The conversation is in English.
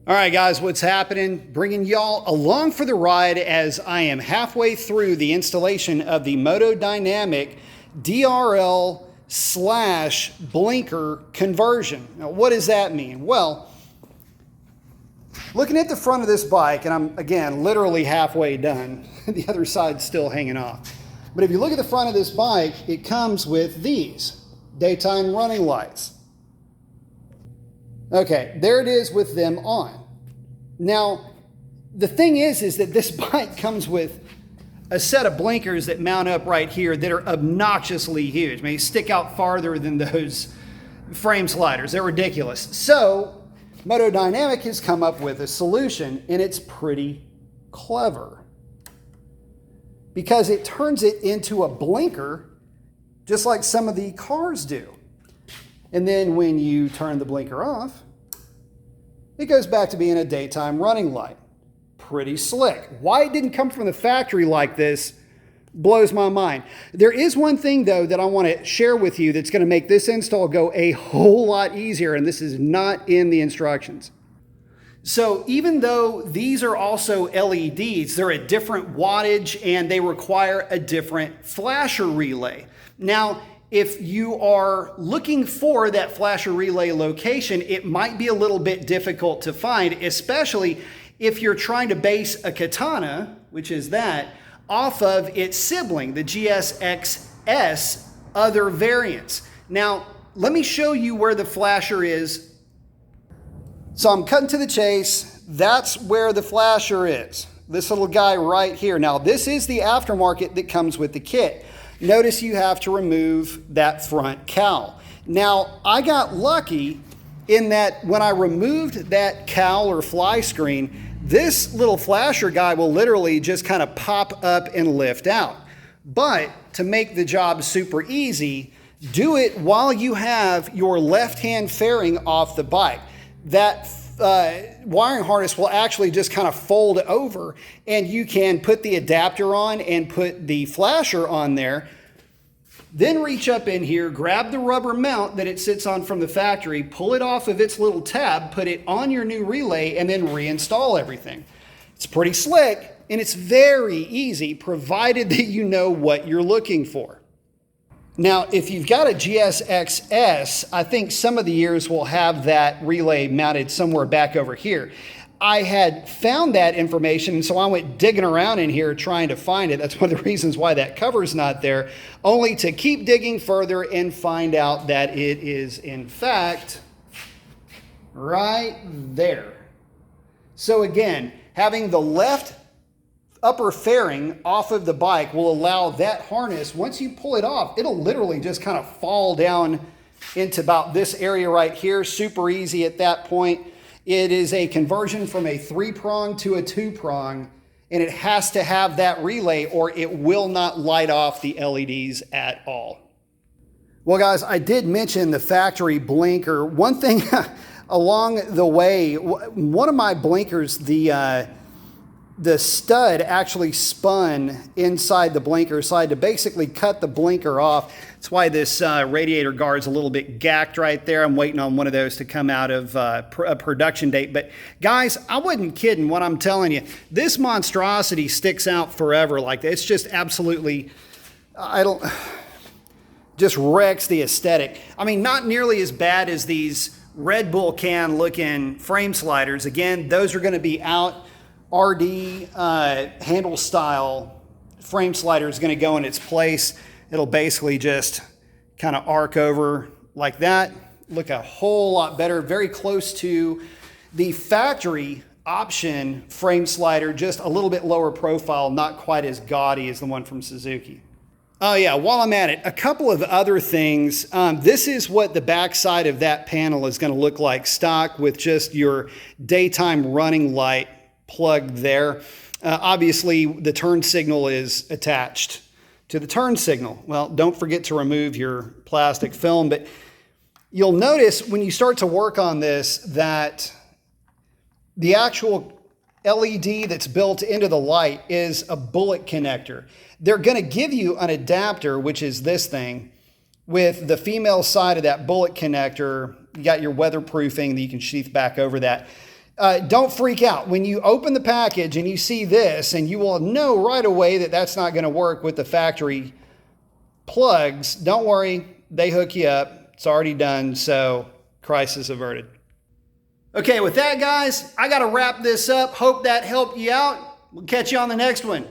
All right, guys, what's happening? Bringing y'all along for the ride as I am halfway through the installation of the Moto Dynamic DRL / blinker conversion. Now, what does that mean? Well, looking at the front of this bike, and I'm, again, literally halfway done. The other side's still hanging off. But if you look at the front of this bike, it comes with these daytime running lights. Okay, there it is with them on. Now, the thing is that this bike comes with a set of blinkers that mount up right here that are obnoxiously huge. I mean, they stick out farther than those frame sliders. They're ridiculous. So, Moto Dynamic has come up with a solution, and it's pretty clever, because it turns it into a blinker just like some of the cars do. And then when you turn the blinker off, it goes back to being a daytime running light. Pretty slick. Why it didn't come from the factory like this blows my mind. There is one thing, though, that I want to share with you that's going to make this install go a whole lot easier, and this is not in the instructions. So even though these are also LEDs, they're a different wattage and they require a different flasher relay. Now, if you are looking for that flasher relay location, it might be a little bit difficult to find, especially if you're trying to base a Katana, which is that, off of its sibling, the GSX-S other variants. Now, let me show you where the flasher is. So I'm cutting to the chase. That's where the flasher is. This little guy right here. Now, this is the aftermarket that comes with the kit. Notice you have to remove that front cowl. Now, I got lucky in that when I removed that cowl or fly screen, this little flasher guy will literally just kind of pop up and lift out. But to make the job super easy, do it while you have your left-hand fairing off the bike. That wiring harness will actually just kind of fold over, and you can put the adapter on and put the flasher on there. Then reach up in here, grab the rubber mount that it sits on from the factory, pull it off of its little tab, put it on your new relay, and then reinstall everything. It's pretty slick, and it's very easy, provided that you know what you're looking for. Now, if you've got a GSX-S, I think some of the years will have that relay mounted somewhere back over here. I had found that information, and so I went digging around in here trying to find it. That's one of the reasons why that cover's not there, only to keep digging further and find out that it is, in fact, right there. So again, having the left upper fairing off of the bike will allow that harness, once you pull it off, it'll literally just kind of fall down into about this area right here. Super easy at that point. It is a conversion from a 3-prong to a 2-prong, and it has to have that relay or it will not light off the LEDs at all. Well, guys, I did mention the factory blinker. One thing along the way, one of my blinkers, the stud actually spun inside the blinker, so I had to basically cut the blinker off. That's why this radiator guard's a little bit gacked right there. I'm waiting on one of those to come out of a production date. But guys, I wasn't kidding when I'm telling you, this monstrosity sticks out forever like that. It's just absolutely, just wrecks the aesthetic. I mean, not nearly as bad as these Red Bull can looking frame sliders. Again, those are going to be out. RD handle style frame slider is going to go in its place. It'll basically just kind of arc over like that. Look a whole lot better, very close to the factory option frame slider, just a little bit lower profile, not quite as gaudy as the one from Suzuki. Oh yeah, while I'm at it, a couple of other things. This is what the backside of that panel is going to look like stock with just your daytime running light plugged there. Obviously, the turn signal is attached to the turn signal. Well, don't forget to remove your plastic film, but you'll notice when you start to work on this that the actual LED that's built into the light is a bullet connector. They're going to give you an adapter, which is this thing, with the female side of that bullet connector. You got your weatherproofing that you can sheath back over that. Don't freak out. When you open the package and you see this, and you will know right away that that's not going to work with the factory plugs, don't worry. They hook you up. It's already done, so crisis averted. Okay, with that, guys, I got to wrap this up. Hope that helped you out. We'll catch you on the next one.